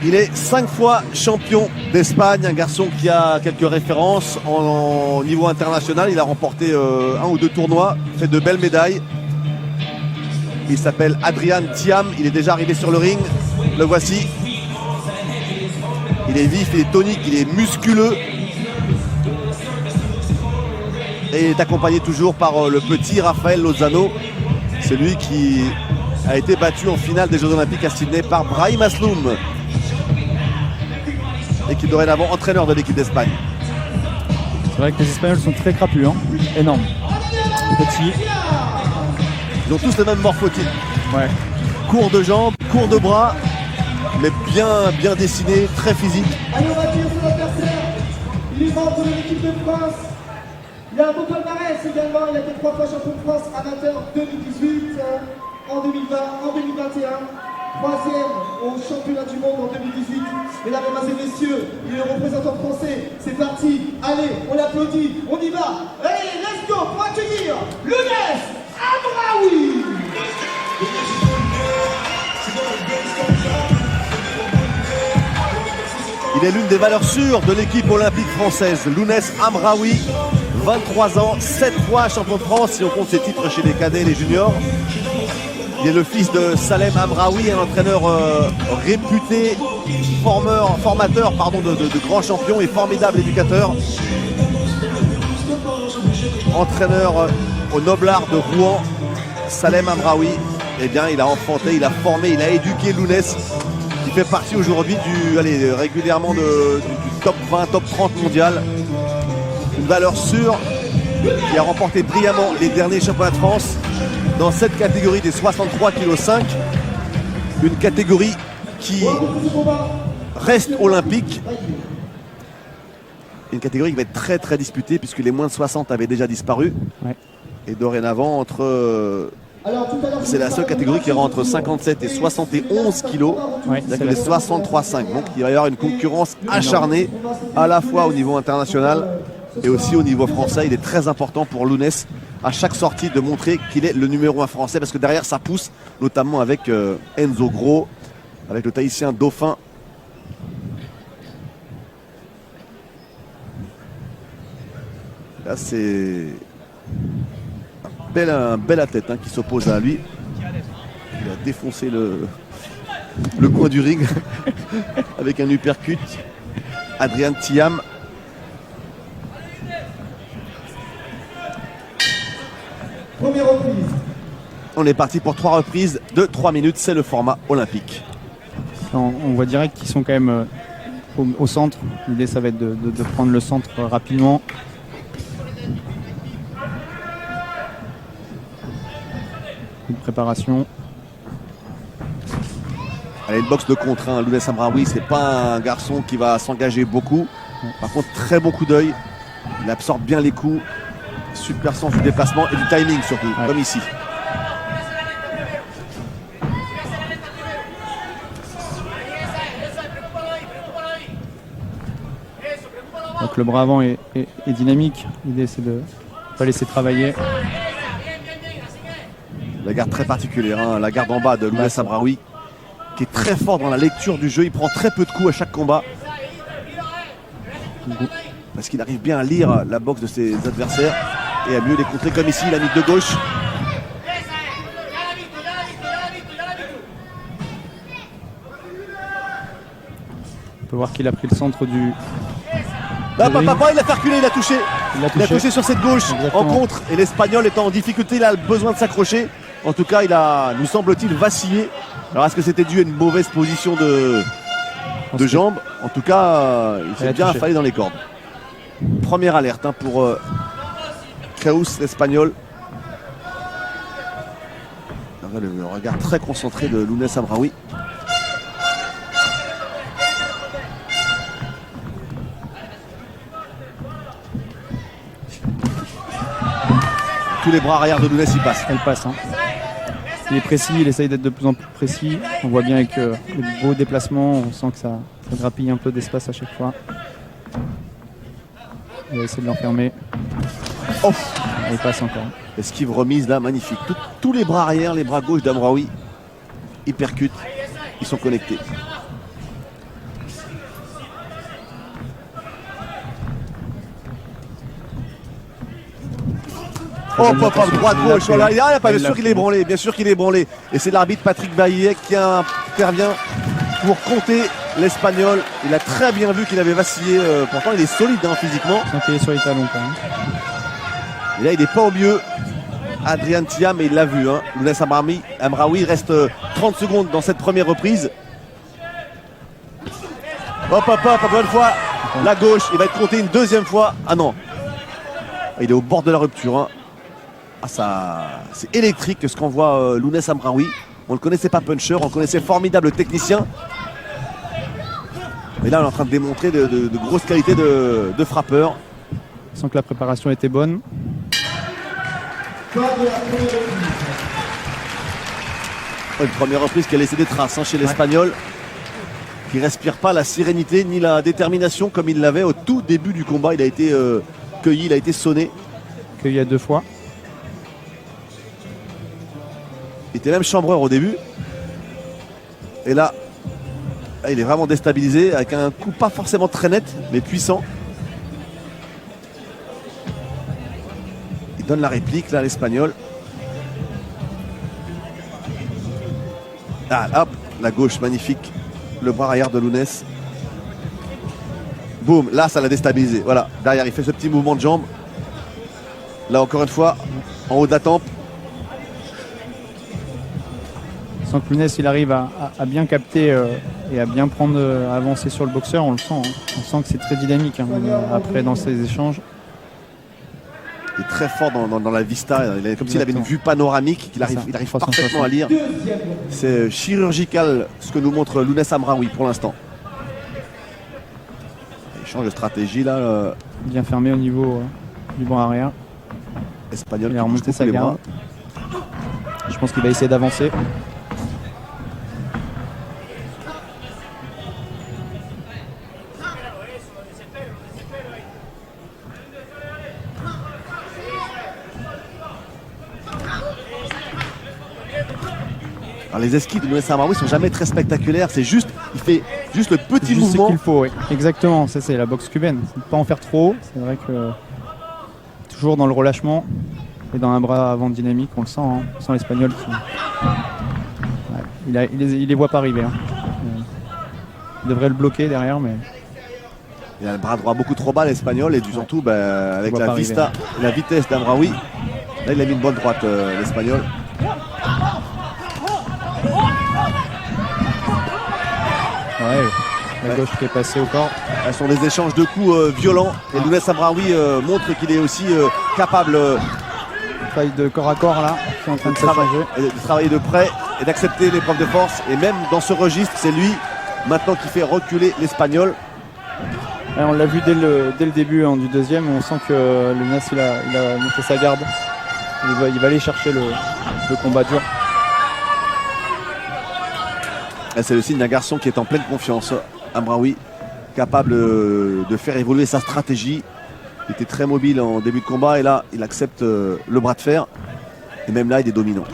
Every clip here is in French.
Il est 5 fois champion d'Espagne, un garçon qui a quelques références en niveau international. Il a remporté 1 ou 2 tournois, fait de belles médailles. Il s'appelle Adrián Thiam, il est déjà arrivé sur le ring. Le voici. Il est vif, il est tonique, il est musculeux. Et il est accompagné toujours par le petit Rafael Lozano, celui qui a été battu en finale des Jeux Olympiques à Sydney par Brahim Asloum, et qui est dorénavant entraîneur de l'équipe d'Espagne. C'est vrai que les Espagnols sont très crapus, hein. Énorme. Petits. Ils ont tous le même morphotype. Ouais. Court de jambes, court de bras, mais bien dessiné, très physique. Allez, on va dire son adversaire. Il est membre de l'équipe de France. Il a un beau palmarès également. Il a été 3 fois champion de France amateur 2018, en 2020, en 2021. 3e au championnat du monde en 2018. Mesdames et messieurs, il est le représentant français. C'est parti. Allez, on l'applaudit. On y va. Allez, let's go pour accueillir Lounès Amraoui. Il est l'une des valeurs sûres de l'équipe olympique française. Lounès Amraoui, 23 ans, 7 fois champion de France si on compte ses titres chez les cadets et les juniors. Il est le fils de Salem Amraoui, un entraîneur réputé, formateur de grands champions et formidable éducateur. Entraîneur au Noblard de Rouen, Salem Amraoui, eh bien, il a enfanté, il a formé, il a éduqué Lounès, qui fait partie aujourd'hui régulièrement du top 20, top 30 mondial. Une valeur sûre qui a remporté brillamment les derniers championnats de France dans cette catégorie des 63,5 kg. Une catégorie qui reste olympique. Une catégorie qui va être très très disputée puisque les moins de 60 avaient déjà disparu. Ouais. Et dorénavant, c'est la seule catégorie qui ira entre 57 et 71 kilos. Ouais, c'est les 63,5. Donc il va y avoir une concurrence acharnée à la fois au niveau international et aussi au niveau français. Il est très important pour Lounès à chaque sortie de montrer qu'il est le numéro 1 français, parce que derrière ça pousse, notamment avec Enzo Gros, avec le Tahitien Dauphin. Là c'est un bel athlète qui s'oppose à lui. Il a défoncé le coin du ring avec un uppercut. Adrián Thiam. Première reprise. On est parti pour 3 reprises de 3 minutes. C'est le format olympique. On voit direct qu'ils sont quand même au centre. L'idée, ça va être de prendre le centre rapidement. Une préparation. Allez, une boxe de contre. Lounès Amraoui, c'est pas un garçon qui va s'engager beaucoup. Par contre, très bon coup d'œil. Il absorbe bien les coups. Super sens du déplacement et du timing surtout, comme ici. Donc le bras avant est dynamique. L'idée, c'est de ne pas laisser travailler. La garde très particulière, la garde en bas de Lounès Amraoui, qui est très fort dans la lecture du jeu. Il prend très peu de coups à chaque combat, parce qu'il arrive bien à lire la boxe de ses adversaires et à mieux les contrer, comme ici, la mythe de gauche. On peut voir qu'il a pris le centre du... Là, il a fait reculer, il a touché. Il a touché sur cette gauche. Exactement. En contre. Et l'Espagnol étant en difficulté, il a besoin de s'accrocher. En tout cas, il a, nous semble-t-il, vacillé. Alors, est-ce que c'était dû à une mauvaise position de jambes? En tout cas, il s'est bien affalé dans les cordes. Première alerte pour Kraus, l'Espagnol. Le regard très concentré de Lounès Amraoui. Tous les bras arrière de Lounès, il passe. Elle passe. Il est précis, il essaye d'être de plus en plus précis. On voit bien avec les beaux déplacements, on sent que ça grappille un peu d'espace à chaque fois. Il va essayer de l'enfermer. Oh, il passe encore. Esquive remise là, magnifique. Tous les bras arrière, les bras gauche d'Amraoui, il percute, ils sont connectés. Oh, bonne pop, attention. droite-gauche. Il l'a Il a pas fait. bien sûr qu'il est branlé. Bien sûr qu'il est branlé. Et c'est l'arbitre Patrick Baillet qui intervient pour compter l'Espagnol. Il a très bien vu qu'il avait vacillé. Pourtant, il est solide hein, physiquement. Sans qu'il est sur les talons quand même. Et là, il n'est pas au mieux. Adrien Tia, mais il l'a vu. Hein. Lounès Amraoui reste 30 secondes dans cette première reprise. Hop, encore une fois. La gauche, il va être compté une deuxième fois. Ah non. Il est au bord de la rupture. Hein. Ah, ça, c'est électrique ce qu'on voit Lounès Amraoui. On ne le connaissait pas puncher, on le connaissait formidable technicien. Mais là, on est en train de démontrer de grosses qualités de frappeur. Sans que la préparation était bonne. Une première reprise qui a laissé des traces hein, chez l'Espagnol. Qui respire pas la sérénité ni la détermination comme il l'avait au tout début du combat. Il a été cueilli, il a été sonné. Cueilli à 2 fois. Il était même chambreur au début. Et là, il est vraiment déstabilisé avec un coup pas forcément très net, mais puissant. Il donne la réplique là, l'Espagnol. Ah, hop, la gauche magnifique. Le bras arrière de Lounès. Boum, là ça l'a déstabilisé. Voilà, derrière il fait ce petit mouvement de jambe. Là encore une fois, en haut de la tempe. Sans que Lounès il arrive à bien capter et à bien prendre, à avancer sur le boxeur, on le sent. Hein. On sent que c'est très dynamique hein, après dans ces échanges. Il est très fort dans la vista. Il est comme s'il avait une vue panoramique qu'il arrive, il arrive parfaitement à lire. C'est chirurgical ce que nous montre Lounès Amraoui pour l'instant. Il change de stratégie là. Bien fermé au niveau du bras arrière. Espagnol Il a qui bouge remonté beaucoup sa les bras. garde. Je pense qu'il va essayer d'avancer. Alors, les esquives de Lounès Amraoui sont jamais très spectaculaires. C'est juste, il fait juste le petit Juste ce mouvement. qu'il faut, oui. Exactement, ça c'est la boxe cubaine. Ne pas en faire trop. C'est vrai que toujours dans le relâchement et dans un bras avant dynamique, on le sent. Hein. On sent l'Espagnol qui. Ouais. Il les voit pas arriver. Hein. Il devrait le bloquer derrière, mais. Il a le bras droit beaucoup trop bas l'Espagnol et surtout avec voit la pas vista, la vitesse d'Amraoui. Là il a mis une bonne droite l'Espagnol. Ouais, la gauche qui est passée au corps. Ce sont des échanges de coups violents et Lounès Amraoui montre qu'il est aussi capable Faille de corps à corps là, qui est en train de s'échanger. de travailler de près et d'accepter l'épreuve de force. Et même dans ce registre, c'est lui maintenant qui fait reculer l'Espagnol. Ouais, on l'a vu dès le début hein, du deuxième, on sent que Lounès il a monté sa garde. Il va aller chercher le combat dur. C'est le signe d'un garçon qui est en pleine confiance. Amraoui, capable de faire évoluer sa stratégie. Il était très mobile en début de combat et là, il accepte le bras de fer. Et même là, il est dominant.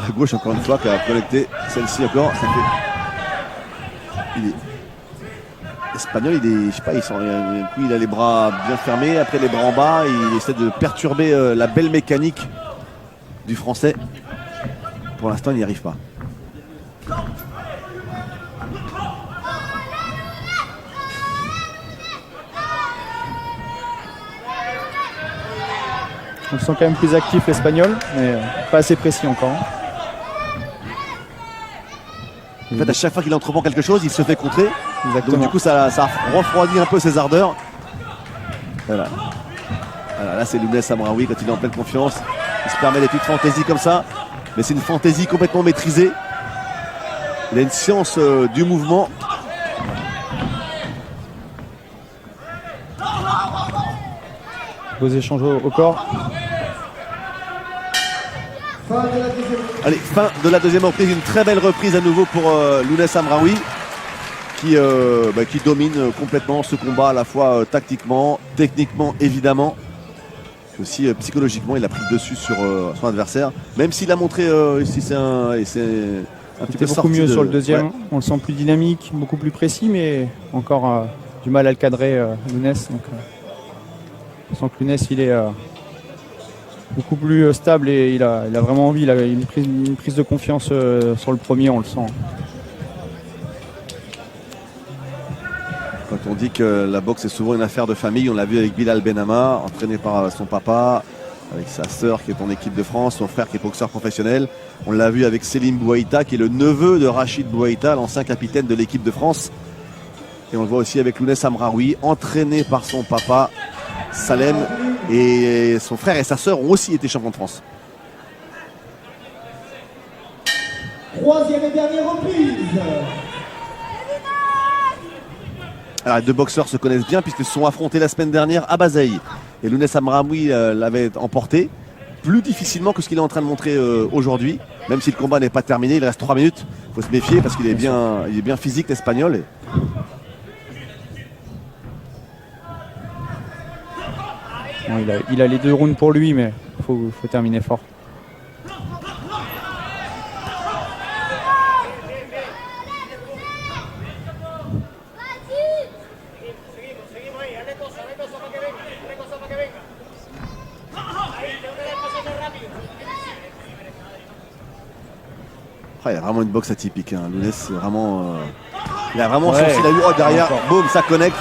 La gauche encore une fois qui a connecté celle-ci encore. Ça fait... Il est espagnol, il est, je sais pas, il a les bras bien fermés, après les bras en bas, il essaie de perturber la belle mécanique du français. Pour l'instant, il n'y arrive pas. On le sent quand même plus actif l'Espagnol, mais pas assez précis encore. En fait, à chaque fois qu'il entreprend quelque chose, il se fait contrer. Exactement. Donc du coup, ça refroidit un peu ses ardeurs. Voilà. Voilà, là, c'est Lounès Amraoui quand il est en pleine confiance. Il se permet des petites fantaisies comme ça. Mais c'est une fantaisie complètement maîtrisée. Il a une science du mouvement. Beaux échanges au corps. Allez, fin de la deuxième reprise. Une très belle reprise à nouveau pour Lounès Amraoui, qui domine complètement ce combat à la fois tactiquement, techniquement évidemment. Aussi psychologiquement, il a pris le dessus sur son adversaire. Même s'il a montré ici, c'est un petit peu beaucoup mieux sur le deuxième. Ouais. On le sent plus dynamique, beaucoup plus précis, mais encore du mal à le cadrer, Nunes. Donc, on sent que Nunes, il est beaucoup plus stable et il a vraiment envie. Il a une prise de confiance sur le premier, on le sent. Quand on dit que la boxe est souvent une affaire de famille, on l'a vu avec Bilal Benama, entraîné par son papa, avec sa sœur qui est en équipe de France, son frère qui est boxeur professionnel. On l'a vu avec Selim Bouaïta, qui est le neveu de Rachid Bouaïta, l'ancien capitaine de l'équipe de France. Et on le voit aussi avec Lounès Amraoui, entraîné par son papa, Salem, et son frère et sa sœur ont aussi été champions de France. Troisième et dernière reprise. Alors, les deux boxeurs se connaissent bien puisqu'ils se sont affrontés la semaine dernière à Bazeille. Et Lounès Amraoui l'avait emporté plus difficilement que ce qu'il est en train de montrer aujourd'hui. Même si le combat n'est pas terminé, il reste 3 minutes. Il faut se méfier parce qu'il est bien physique, l'Espagnol. Bon, il a les 2 rounds pour lui, mais il faut terminer fort. Il y a vraiment une boxe atypique. Lounès, vraiment, il a vraiment son style. Derrière, boum, ça connecte.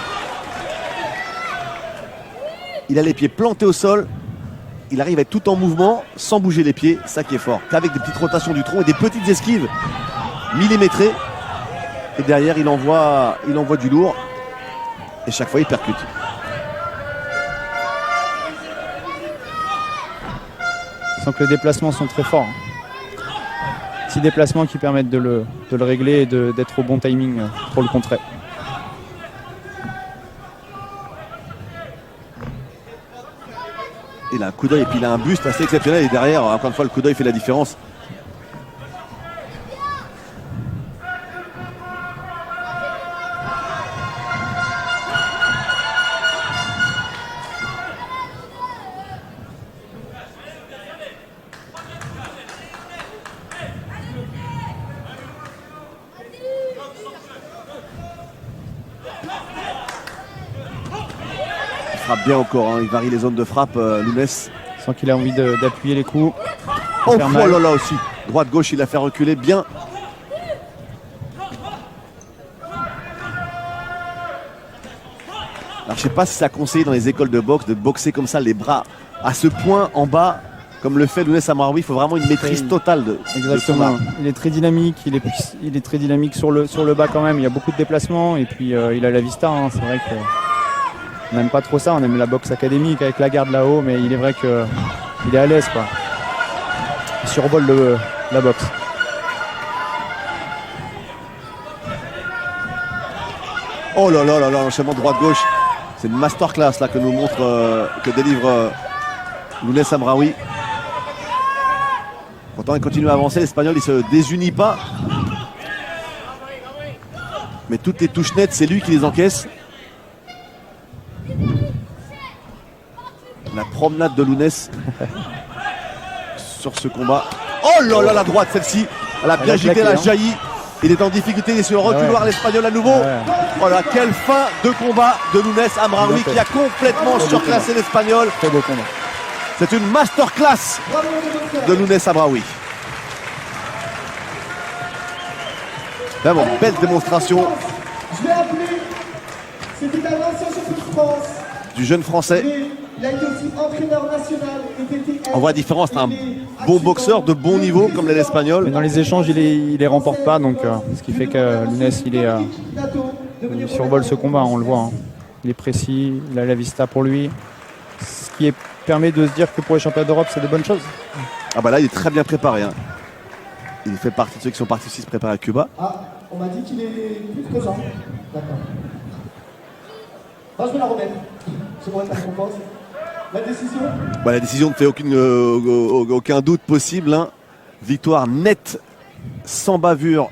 Il a les pieds plantés au sol. Il arrive à être tout en mouvement sans bouger les pieds. Ça qui est fort. Qu'avec des petites rotations du tronc et des petites esquives millimétrées. Et derrière, il envoie du lourd. Et chaque fois, il percute. Je sens que les déplacements sont très forts. Petits déplacements qui permettent de le régler et d'être au bon timing pour le contrer. Il a un coup d'œil et puis il a un buste assez exceptionnel. Et derrière, encore une fois, le coup d'œil fait la différence. Frappe bien encore, il varie les zones de frappe, Lounès. Sans qu'il a envie d'appuyer les coups. Oh là là aussi, droite-gauche, il a fait reculer bien. Alors je sais pas si ça conseille dans les écoles de boxe de boxer comme ça, les bras à ce point en bas, comme le fait Lounès Amraoui. Il faut vraiment une maîtrise totale de Exactement. Il est très dynamique, il est très dynamique sur le bas quand même. Il y a beaucoup de déplacements et puis il a la vista. C'est vrai que on n'aime pas trop ça, on aime la boxe académique avec la garde là-haut, mais il est vrai qu'il est à l'aise, quoi. Il survole la boxe. Oh là là là là, l'enchaînement droite-gauche. C'est une masterclass là que nous montre, que délivre Lounès Amraoui. Pourtant il continue à avancer, l'Espagnol il se désunit pas. Mais toutes les touches nettes, c'est lui qui les encaisse. La promenade de Lounès sur ce combat. Oh là là, la droite, celle-ci. Elle a bien giclé, elle a jailli. Il est en difficulté, il est sur le reculoir, l'Espagnol à nouveau. Oh là, quelle fin de combat de Lounès Amraoui qui a complètement surclassé l'Espagnol. Très beau combat. C'est une masterclass de Lounès Amraoui. Vraiment, belle démonstration. Je l'ai appelé. C'était un ancien champion de France. Du jeune Français. Il a été aussi entraîneur national. On voit la différence, c'est un bon boxeur de bon niveau comme l'est l'Espagnol. Mais dans les échanges, il les remporte pas, donc ce qui fait que Lounès, il survole ce combat, on le voit. Il est précis, il a la vista pour lui. Ce qui permet de se dire que pour les championnats d'Europe, c'est des bonnes choses. Ah bah là, il est très bien préparé. Il fait partie de ceux qui sont partis aussi se préparer à Cuba. Ah, on m'a dit qu'il est plus pesant. D'accord. Moi, je vais la remettre. Je vais remettre la récompense. La décision. Bah, la décision ne fait aucun doute possible. Victoire nette, sans bavure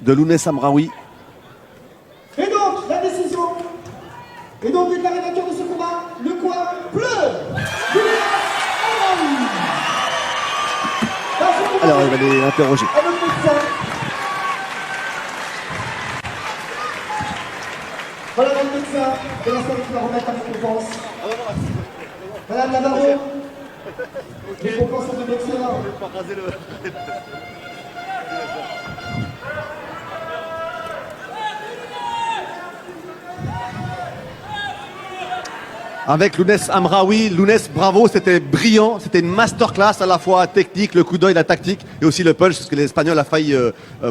de Lounès Amraoui. Alors, il va les interroger. à notre médecin. Voilà notre médecin de l'instant qui va remettre la récompense. Madame Navarro, les récompenses sont de votre sénat. Avec Lounès Amraoui. Lounès, bravo, c'était brillant, c'était une masterclass à la fois technique, le coup d'œil, la tactique et aussi le punch, parce que l'Espagnol a failli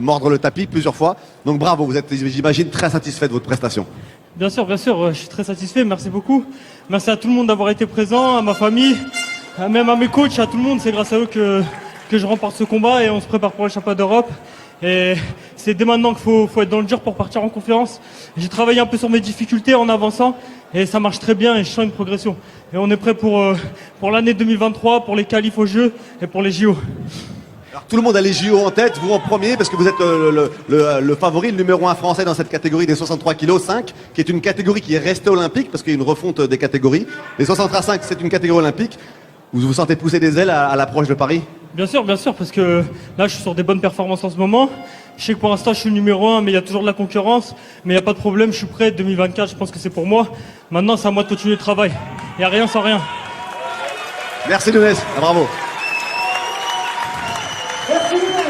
mordre le tapis plusieurs fois. Donc bravo, vous êtes, j'imagine, très satisfait de votre prestation. Bien sûr, je suis très satisfait, merci beaucoup. Merci à tout le monde d'avoir été présent, à ma famille, même à mes coachs, à tout le monde. C'est grâce à eux que je remporte ce combat et on se prépare pour le championnat d'Europe. Et c'est dès maintenant qu'il faut être dans le dur pour partir en conférence. J'ai travaillé un peu sur mes difficultés en avançant et ça marche très bien et je sens une progression. Et on est prêt pour l'année 2023, pour les qualifs aux Jeux et pour les JO. Alors, tout le monde a les JO en tête, vous en premier, parce que vous êtes le favori, le numéro 1 français dans cette catégorie des 63 kg 5, qui est une catégorie qui est restée olympique, parce qu'il y a une refonte des catégories. Les 63 5, c'est une catégorie olympique. Vous vous sentez pousser des ailes à l'approche de Paris? Bien sûr, parce que là, je suis sur des bonnes performances en ce moment. Je sais que pour l'instant, je suis le numéro 1, mais il y a toujours de la concurrence. Mais il n'y a pas de problème, je suis prêt. 2024, je pense que c'est pour moi. Maintenant, c'est à moi de continuer le travail. Il n'y a rien sans rien. Merci Lounès, bravo. Merci Lounès.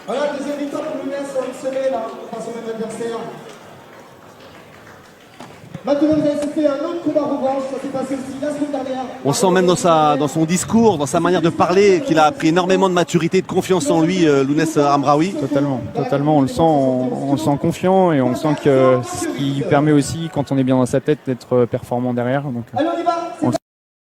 Voilà, deuxième victoire pour Lounès en une semaine, face au même adversaire. Maintenant, vous avez fait un autre combat revanche, ça s'est passé aussi la semaine dernière. On sent même dans son discours, dans sa manière de parler, qu'il a pris énormément de maturité, de confiance en lui, Lounès Amraoui. Totalement, on le sent confiant et on sent que ce qui permet aussi, quand on est bien dans sa tête, d'être performant derrière. Donc, Allez, on y va, c'est